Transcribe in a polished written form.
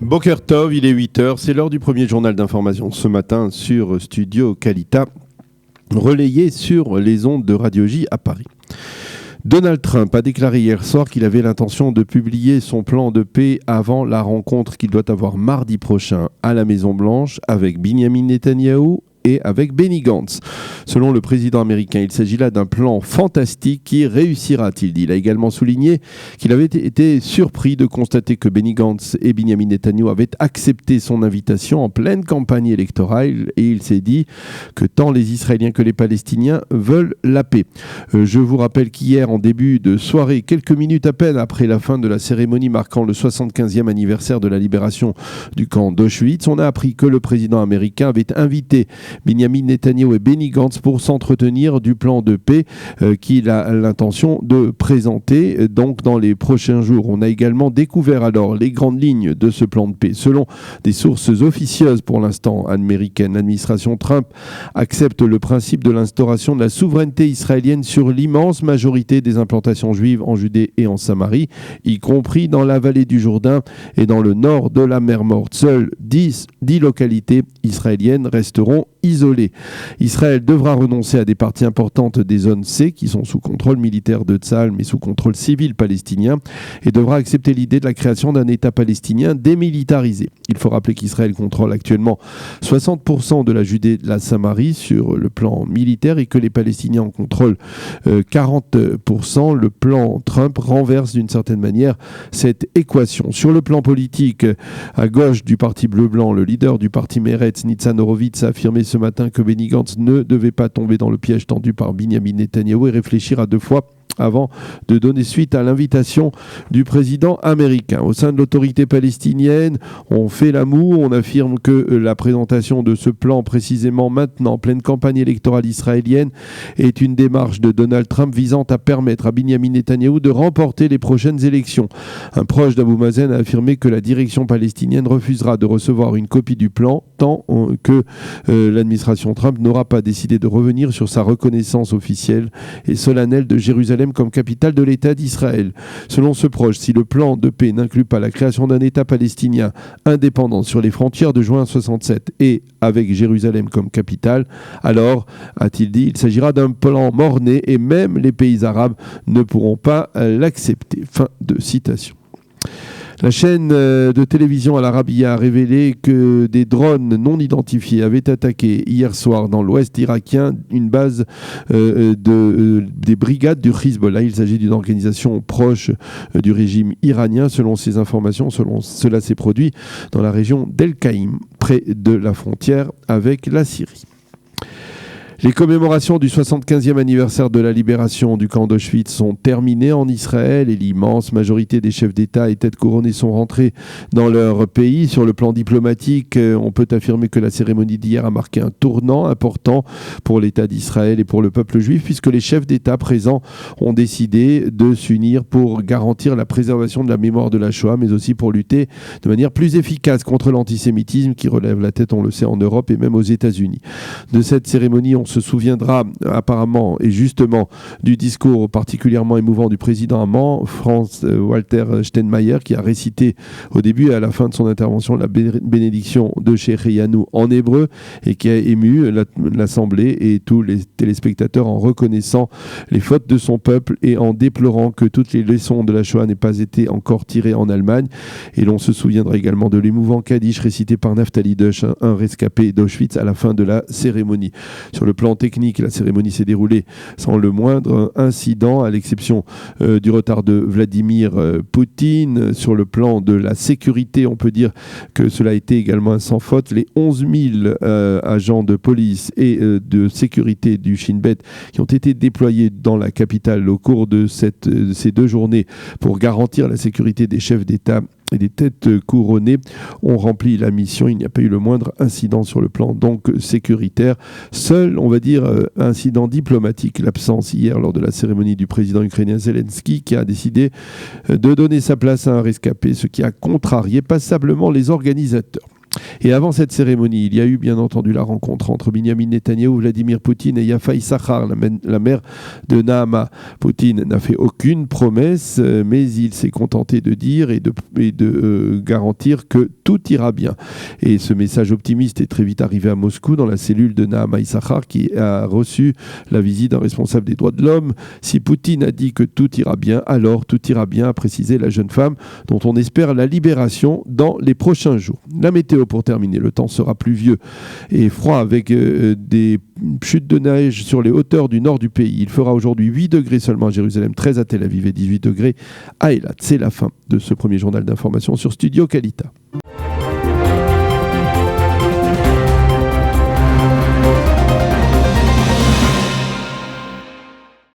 Boker Tov, il est 8h, c'est l'heure du premier journal d'information ce matin sur Studio Kalita, relayé sur les ondes de Radio J à Paris. Donald Trump a déclaré hier soir qu'il avait l'intention de publier son plan de paix avant la rencontre qu'il doit avoir mardi prochain à la Maison-Blanche avec Benjamin Netanyahou et avec Benny Gantz. Selon le président américain, il s'agit là d'un plan fantastique qui réussira, a-t-il dit. Il a également souligné qu'il avait été surpris de constater que Benny Gantz et Benjamin Netanyahou avaient accepté son invitation en pleine campagne électorale, et il s'est dit que tant les Israéliens que les Palestiniens veulent la paix. Je vous rappelle qu'hier, en début de soirée, quelques minutes à peine après la fin de la cérémonie marquant le 75e anniversaire de la libération du camp d'Auschwitz, on a appris que le président américain avait invité Benjamin Netanyahou et Benny Gantz pour s'entretenir du plan de paix qu'il a l'intention de présenter donc dans les prochains jours. On a également découvert alors les grandes lignes de ce plan de paix. Selon des sources officieuses pour l'instant américaines, l'administration Trump accepte le principe de l'instauration de la souveraineté israélienne sur l'immense majorité des implantations juives en Judée et en Samarie, y compris dans la vallée du Jourdain et dans le nord de la mer Morte. Seules 10 localités israéliennes resteront isolées. Israël devra renoncer à des parties importantes des zones C qui sont sous contrôle militaire de Tsahal mais sous contrôle civil palestinien et devra accepter l'idée de la création d'un État palestinien démilitarisé. Il faut rappeler qu'Israël contrôle actuellement 60% de la Judée et de la Samarie sur le plan militaire et que les Palestiniens en contrôlent 40%. Le plan Trump renverse d'une certaine manière cette équation. Sur le plan politique, à gauche du parti bleu-blanc, le leader du parti Meretz, Nitzan Horowitz, a affirmé ce matin que Benny Gantz ne devait pas tomber dans le piège tendu par Benjamin Netanyahou et réfléchir à deux fois avant de donner suite à l'invitation du président américain. Au sein de l'autorité palestinienne, on fait la moue, on affirme que la présentation de ce plan précisément maintenant, en pleine campagne électorale israélienne, est une démarche de Donald Trump visant à permettre à Benjamin Netanyahou de remporter les prochaines élections. Un proche d'Abou Mazen a affirmé que la direction palestinienne refusera de recevoir une copie du plan tant que l'administration Trump n'aura pas décidé de revenir sur sa reconnaissance officielle et solennelle de Jérusalem comme capitale de l'État d'Israël. Selon ce proche, si le plan de paix n'inclut pas la création d'un État palestinien indépendant sur les frontières de juin 67 et avec Jérusalem comme capitale, alors, a-t-il dit, il s'agira d'un plan mort-né et même les pays arabes ne pourront pas l'accepter. Fin de citation. La chaîne de télévision Al Arabiya a révélé que des drones non identifiés avaient attaqué hier soir dans l'ouest irakien une base des brigades du Hezbollah. Il s'agit d'une organisation proche du régime iranien. Selon ces informations, cela s'est produit dans la région d'El-Qaïm, près de la frontière avec la Syrie. Les commémorations du 75e anniversaire de la libération du camp d'Auschwitz sont terminées en Israël et l'immense majorité des chefs d'État et têtes couronnées sont rentrés dans leur pays. Sur le plan diplomatique, on peut affirmer que la cérémonie d'hier a marqué un tournant important pour l'État d'Israël et pour le peuple juif puisque les chefs d'État présents ont décidé de s'unir pour garantir la préservation de la mémoire de la Shoah mais aussi pour lutter de manière plus efficace contre l'antisémitisme qui relève la tête, on le sait, en Europe et même aux États-Unis. De cette cérémonie, on se souviendra apparemment et justement du discours particulièrement émouvant du président allemand, Franz-Walter Steinmeier, qui a récité au début et à la fin de son intervention la bénédiction de Shechianu en hébreu et qui a ému l'Assemblée et tous les téléspectateurs en reconnaissant les fautes de son peuple et en déplorant que toutes les leçons de la Shoah n'aient pas été encore tirées en Allemagne. Et l'on se souviendra également de l'émouvant Kaddish récité par Naftali Dush, un rescapé d'Auschwitz à la fin de la cérémonie. Sur le plan technique, la cérémonie s'est déroulée sans le moindre incident, à l'exception du retard de Vladimir Poutine. Sur le plan de la sécurité, on peut dire que cela a été également sans faute. Les 11 000 agents de police et de sécurité du Shin Bet qui ont été déployés dans la capitale au cours de ces 2 journées pour garantir la sécurité des chefs d'État et des têtes couronnées ont rempli la mission. Il n'y a pas eu le moindre incident sur le plan donc sécuritaire. Seul, on va dire, incident diplomatique, l'absence hier lors de la cérémonie du président ukrainien Zelensky qui a décidé de donner sa place à un rescapé, ce qui a contrarié passablement les organisateurs. Et avant cette cérémonie, il y a eu bien entendu la rencontre entre Benyamin Netanyahou, Vladimir Poutine et Yafa Issachar, la mère de Nahama. Poutine n'a fait aucune promesse, mais il s'est contenté de dire et de garantir que tout ira bien. Et ce message optimiste est très vite arrivé à Moscou, dans la cellule de Nahama Issachar, qui a reçu la visite d'un responsable des droits de l'homme. Si Poutine a dit que tout ira bien, alors tout ira bien, a précisé la jeune femme, dont on espère la libération dans les prochains jours. La météo pour terminer, le temps sera pluvieux et froid avec des chutes de neige sur les hauteurs du nord du pays. Il fera aujourd'hui 8 degrés seulement à Jérusalem, 13 à Tel Aviv et 18 degrés à Eilat. C'est la fin de ce premier journal d'information sur Studio Kalita.